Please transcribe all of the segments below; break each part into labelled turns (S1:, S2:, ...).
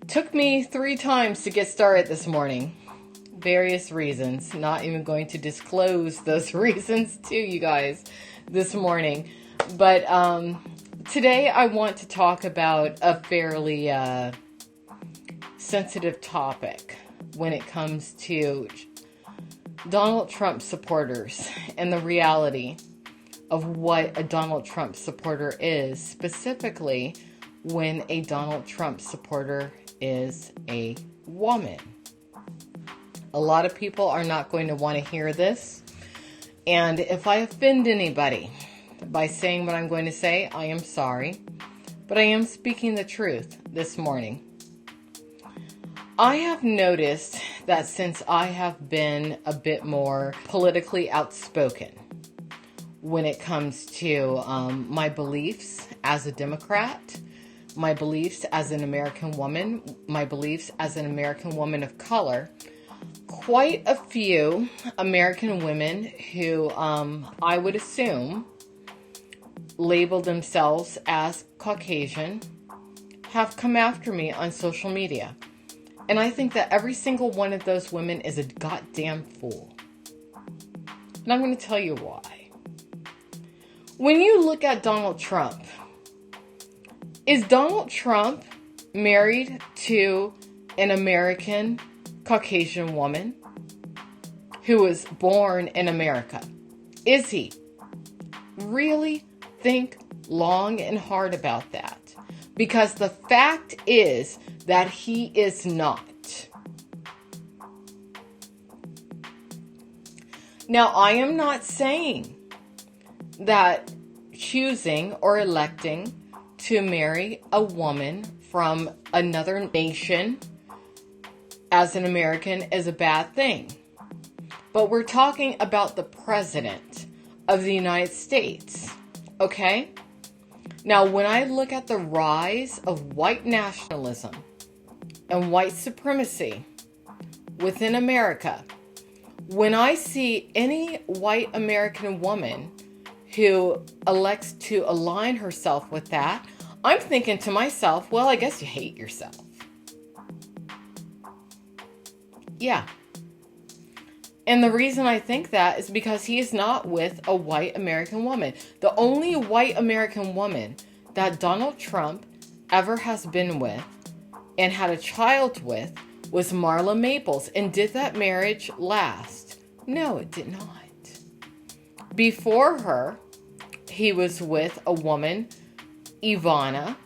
S1: Took me 3 times to get started this morning. Various reasons. Not even going to disclose those reasons to you guys this morning. But today I want to talk about a fairly sensitive topic when it comes to Donald Trump supporters and the reality of what a Donald Trump supporter is, specifically when a Donald Trump supporter is a woman. A lot of people are not going to want to hear this. And if I offend anybody by saying what I'm going to say, I am sorry. But I am speaking the truth this morning. I have noticed that since I have been a bit more politically outspoken when it comes to my beliefs as a Democrat, my beliefs as an American woman, my beliefs as an American woman of color, quite a few American women who I would assume label themselves as Caucasian have come after me on social media. And I think that every single one of those women is a goddamn fool. And I'm going to tell you why. When you look at Donald Trump, is Donald Trump married to an American Caucasian woman who was born in America? Is he? Really think long and hard about that. Because the fact is that he is not. Now, I am not saying that choosing or electing to marry a woman from another nation as an American is a bad thing. But we're talking about the president of the United States, okay? Now, when I look at the rise of white nationalism and white supremacy within America, when I see any white American woman who elects to align herself with that, I'm thinking to myself, well, I guess you hate yourself. Yeah. And the reason I think that is because he is not with a white American woman. The only white American woman that Donald Trump ever has been with and had a child with was Marla Maples. And did that marriage last? No, it did not. Before her, he was with a woman, Ivana,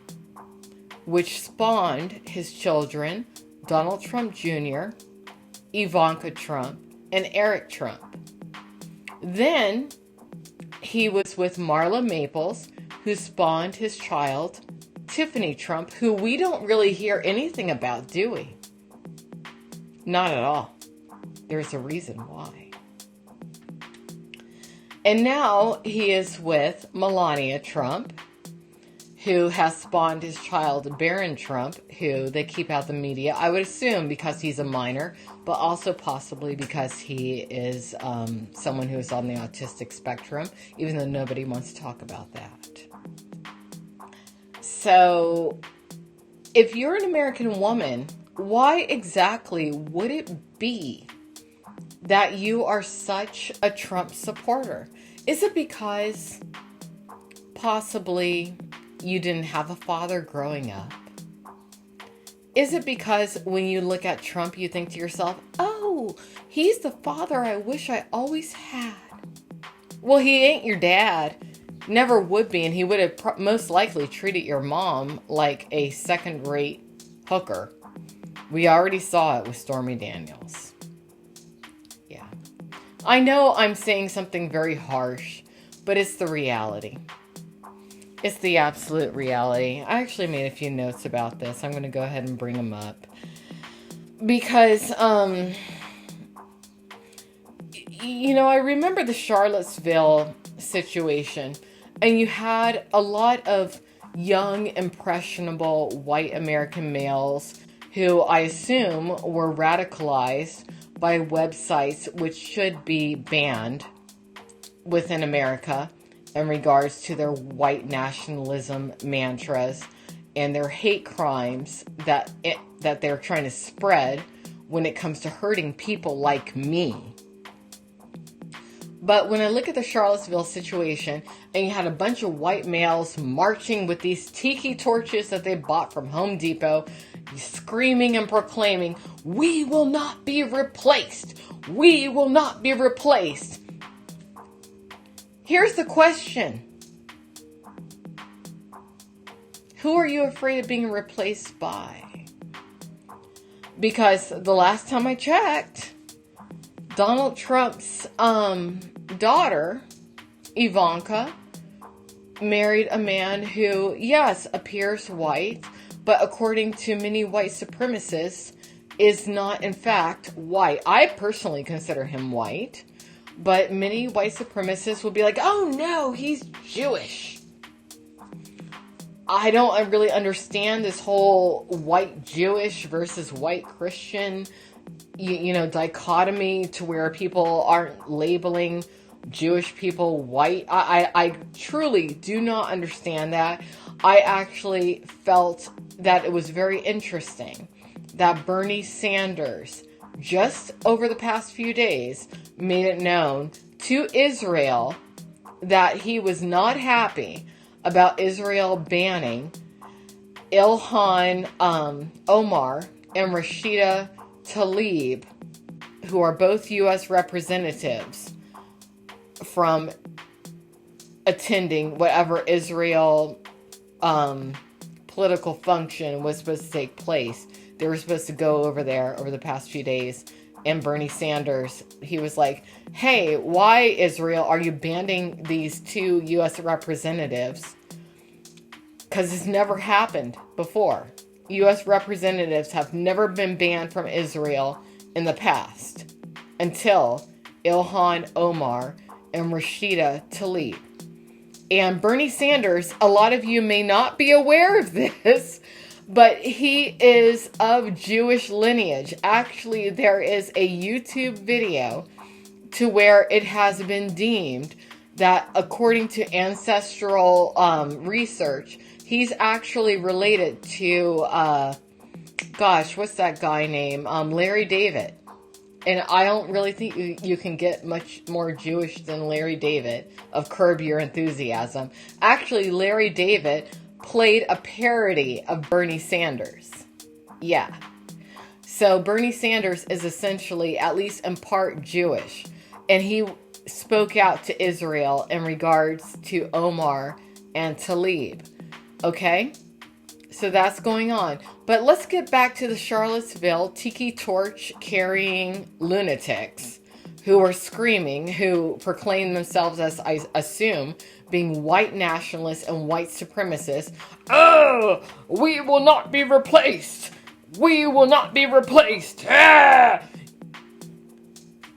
S1: which spawned his children, Donald Trump Jr., Ivanka Trump, and Eric Trump. Then he was with Marla Maples, who spawned his child, Tiffany Trump, who we don't really hear anything about, do we? Not at all. There's a reason why. And now he is with Melania Trump, who has spawned his child, Barron Trump, who they keep out the media. I would assume because he's a minor, but also possibly because he is someone who is on the autistic spectrum, even though nobody wants to talk about that. So, if you're an American woman, why exactly would it be that you are such a Trump supporter? Is it because possibly you didn't have a father growing up? Is it because when you look at Trump, you think to yourself, oh, he's the father I wish I always had? Well, he ain't your dad. Never would be. And he would have most likely treated your mom like a second-rate hooker. We already saw it with Stormy Daniels. Yeah. I know I'm saying something very harsh, but it's the reality. It's the absolute reality. I actually made a few notes about this. I'm going to go ahead and bring them up. Because, I remember the Charlottesville situation. And you had a lot of young, impressionable white American males who I assume were radicalized by websites which should be banned within America in regards to their white nationalism mantras and their hate crimes that they're trying to spread when it comes to hurting people like me. But when I look at the Charlottesville situation, and you had a bunch of white males marching with these tiki torches that they bought from Home Depot, screaming and proclaiming, "We will not be replaced! We will not be replaced!" Here's the question. Who are you afraid of being replaced by? Because the last time I checked, Donald Trump's daughter, Ivanka, married a man who, yes, appears white, but according to many white supremacists, is not in fact white. I personally consider him white, but many white supremacists will be like, "Oh no, he's Jewish." I don't really understand this whole white Jewish versus white Christian, dichotomy to where people aren't labeling Jewish people white. I truly do not understand that. I actually felt that it was very interesting that Bernie Sanders, just over the past few days, made it known to Israel that he was not happy about Israel banning Ilhan, Omar, and Rashida Tlaib, who are both U.S. representatives, from attending whatever Israel political function was supposed to take place. They were supposed to go over there over the past few days. And Bernie Sanders, he was like, "Hey, why, Israel, are you banning these two U.S. representatives? Because it's never happened before. U.S. representatives have never been banned from Israel in the past until Ilhan Omar and Rashida Tlaib." And Bernie Sanders, a lot of you may not be aware of this, but he is of Jewish lineage. Actually, there is a YouTube video to where it has been deemed that, according to ancestral research, he's actually related to, what's that guy name? Larry David. And I don't really think you can get much more Jewish than Larry David of Curb Your Enthusiasm. Actually, Larry David played a parody of Bernie Sanders. Yeah. So Bernie Sanders is essentially, at least in part, Jewish. And he spoke out to Israel in regards to Omar and Tlaib. Okay? So that's going on. But let's get back to the Charlottesville tiki torch carrying lunatics who are screaming, who proclaim themselves as, I assume, being white nationalists and white supremacists. "Oh, we will not be replaced. We will not be replaced." Ah!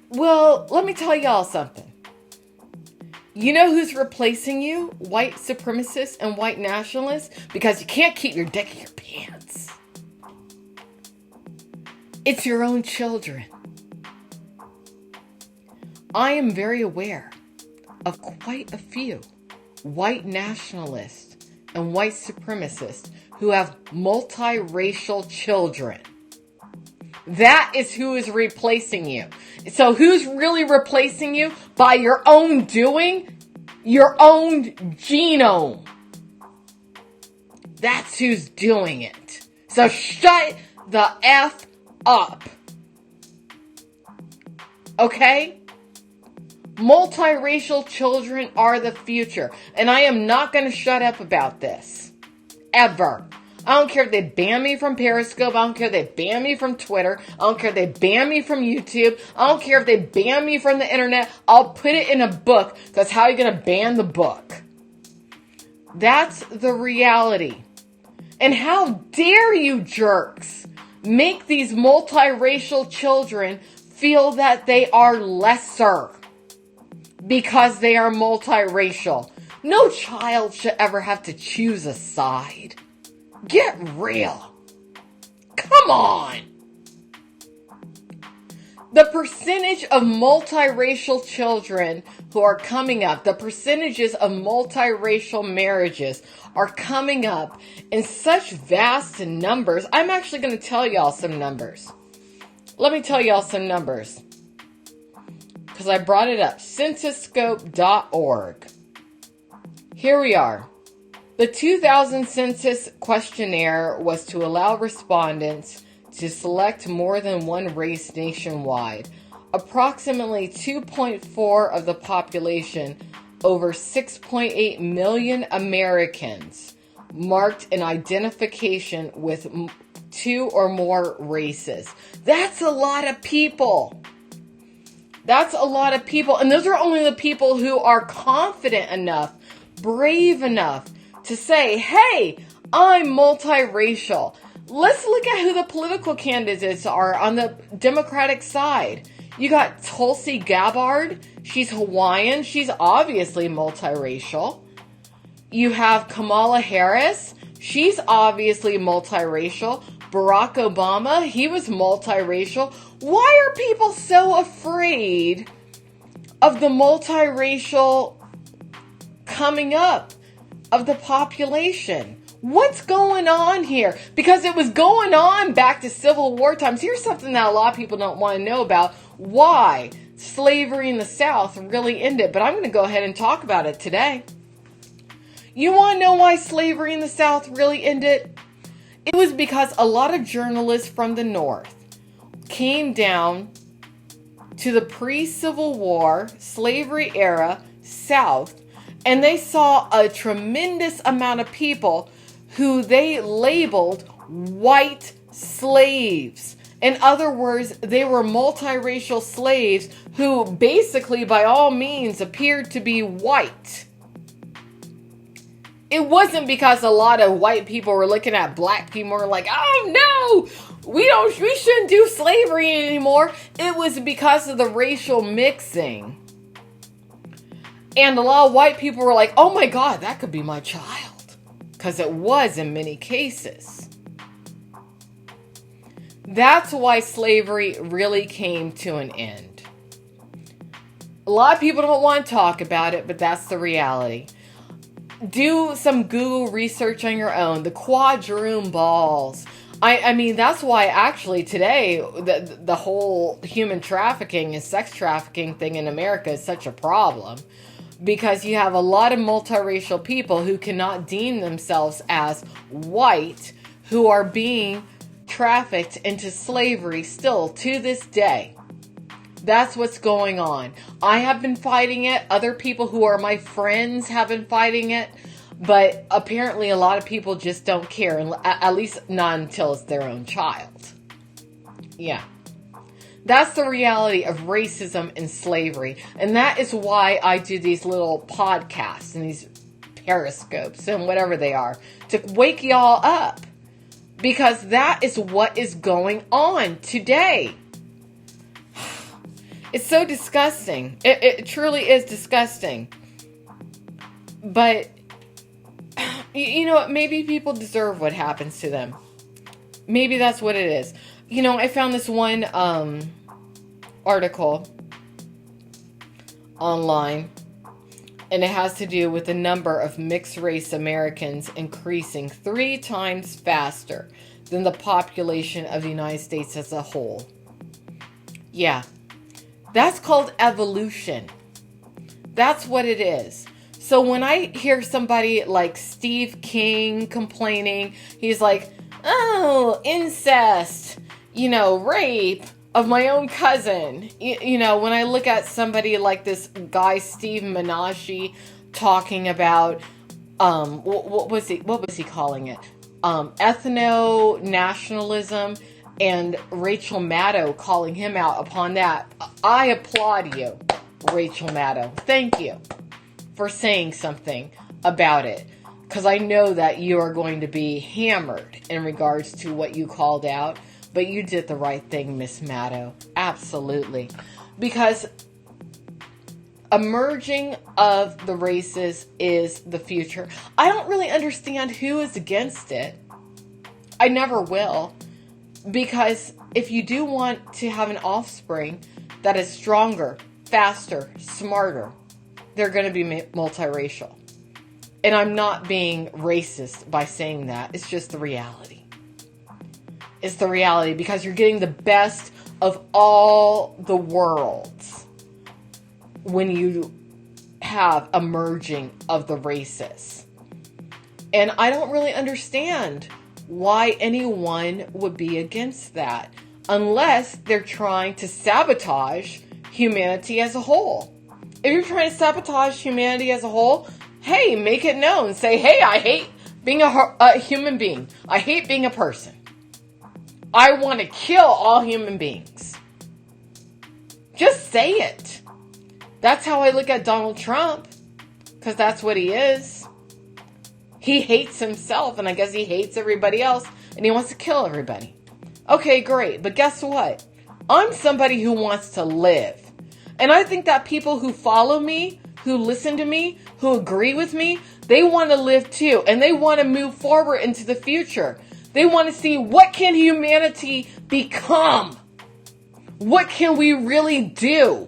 S1: Well, let me tell y'all something. You know who's replacing you? White supremacists and white nationalists? Because you can't keep your dick in your pants. It's your own children. I am very aware of quite a few white nationalists and white supremacists who have multiracial children. That is who is replacing you. So who's really replacing you? By your own doing? Your own genome. That's who's doing it. So shut the F up. Okay? Multiracial children are the future. And I am not going to shut up about this. Ever. I don't care if they ban me from Periscope. I don't care if they ban me from Twitter. I don't care if they ban me from YouTube. I don't care if they ban me from the internet. I'll put it in a book. Because how are you going to ban the book? That's the reality. And how dare you jerks make these multiracial children feel that they are lesser because they are multiracial. No child should ever have to choose a side. Get real. Come on. The percentage of multiracial children who are coming up, the percentages of multiracial marriages are coming up in such vast numbers. I'm actually going to tell y'all some numbers. Let me tell y'all some numbers, because I brought it up. Censusscope.org. Here we are. The 2000 census questionnaire was to allow respondents to select more than one race nationwide. Approximately 2.4 of the population, over 6.8 million Americans, marked an identification with two or more races. That's a lot of people. That's a lot of people. And those are only the people who are confident enough, brave enough to say, hey, I'm multiracial. Let's look at who the political candidates are on the Democratic side. You got Tulsi Gabbard. She's Hawaiian. She's obviously multiracial. You have Kamala Harris. She's obviously multiracial. Barack Obama, he was multiracial. Why are people so afraid of the multiracial coming up of the population? What's going on here? Because it was going on back to Civil War times. Here's something that a lot of people don't want to know about. Why slavery in the South really ended. But I'm going to go ahead and talk about it today. You want to know why slavery in the South really ended? It was because a lot of journalists from the North came down to the pre-Civil War, slavery era South, and they saw a tremendous amount of people who they labeled white slaves. In other words, they were multiracial slaves who basically, by all means, appeared to be white. It wasn't because a lot of white people were looking at black people and were like, oh no, we shouldn't do slavery anymore. It was because of the racial mixing. And a lot of white people were like, oh my God, that could be my child. Because it was in many cases. That's why slavery really came to an end. A lot of people don't want to talk about it, but that's the reality. Do some Google research on your own. The quadroon balls. I mean, that's why actually today the whole human trafficking and sex trafficking thing in America is such a problem. Because you have a lot of multiracial people who cannot deem themselves as white, who are being trafficked into slavery still to this day. That's what's going on. I have been fighting it. Other people who are my friends have been fighting it. But apparently a lot of people just don't care. At least not until it's their own child. Yeah. That's the reality of racism and slavery. And that is why I do these little podcasts and these periscopes and whatever they are. To wake y'all up. Because that is what is going on today. It's so disgusting. It truly is disgusting. But, you know what? Maybe people deserve what happens to them. Maybe that's what it is. You know, I found this one article online, and it has to do with the number of mixed-race Americans increasing 3 times faster than the population of the United States as a whole. Yeah, that's called evolution. That's what it is. So when I hear somebody like Steve King complaining, he's like, oh, incest, rape of my own cousin. When I look at somebody like this guy, Steve Menashe, talking about, what was he calling it? Ethno-nationalism, and Rachel Maddow calling him out upon that. I applaud you, Rachel Maddow. Thank you for saying something about it. Because I know that you are going to be hammered in regards to what you called out. But you did the right thing, Miss Maddow. Absolutely. Because emerging of the races is the future. I don't really understand who is against it. I never will. Because if you do want to have an offspring that is stronger, faster, smarter, they're going to be multiracial. And I'm not being racist by saying that. It's just the reality. It's the reality because you're getting the best of all the worlds when you have a merging of the races. And I don't really understand why anyone would be against that unless they're trying to sabotage humanity as a whole. If you're trying to sabotage humanity as a whole, hey, make it known. Say, hey, I hate being a human being. I hate being a person. I want to kill all human beings. Just say it. That's how I look at Donald Trump, because that's what he is. He hates himself, and I guess he hates everybody else, and he wants to kill everybody. Okay, great. But guess what? I'm somebody who wants to live. And I think that people who follow me, who listen to me, who agree with me, they want to live too. And they want to move forward into the future. They want to see, what can humanity become? What can we really do?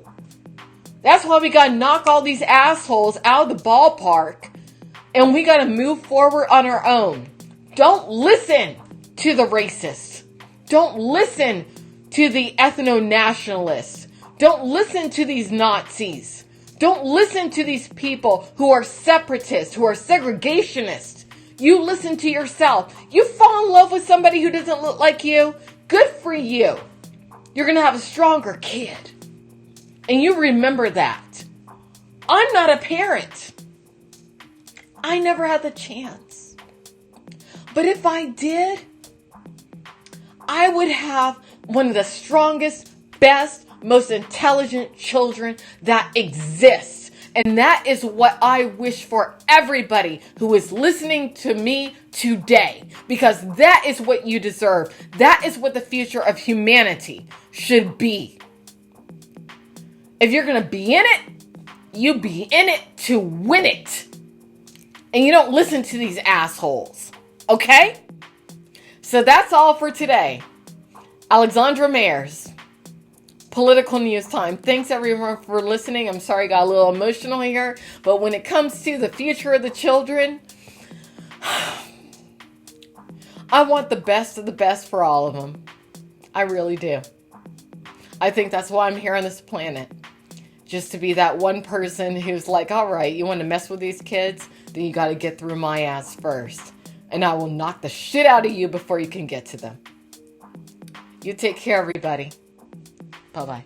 S1: That's why we got to knock all these assholes out of the ballpark. And we got to move forward on our own. Don't listen to the racists. Don't listen to the ethno-nationalists. Don't listen to these Nazis. Don't listen to these people who are separatists, who are segregationists. You listen to yourself. You fall in love with somebody who doesn't look like you. Good for you. You're going to have a stronger kid. And you remember that. I'm not a parent. I never had the chance. But if I did, I would have one of the strongest, best, most intelligent children that exists. And that is what I wish for everybody who is listening to me today. Because that is what you deserve. That is what the future of humanity should be. If you're going to be in it, you be in it to win it. And you don't listen to these assholes. Okay? So that's all for today. Alexandra Mayers, Political News Time. Thanks everyone for listening. I'm sorry I got a little emotional here. But when it comes to the future of the children, I want the best of the best for all of them. I really do. I think that's why I'm here on this planet. Just to be that one person who's like, all right, you want to mess with these kids? Then you got to get through my ass first. And I will knock the shit out of you before you can get to them. You take care, everybody. Bye-bye.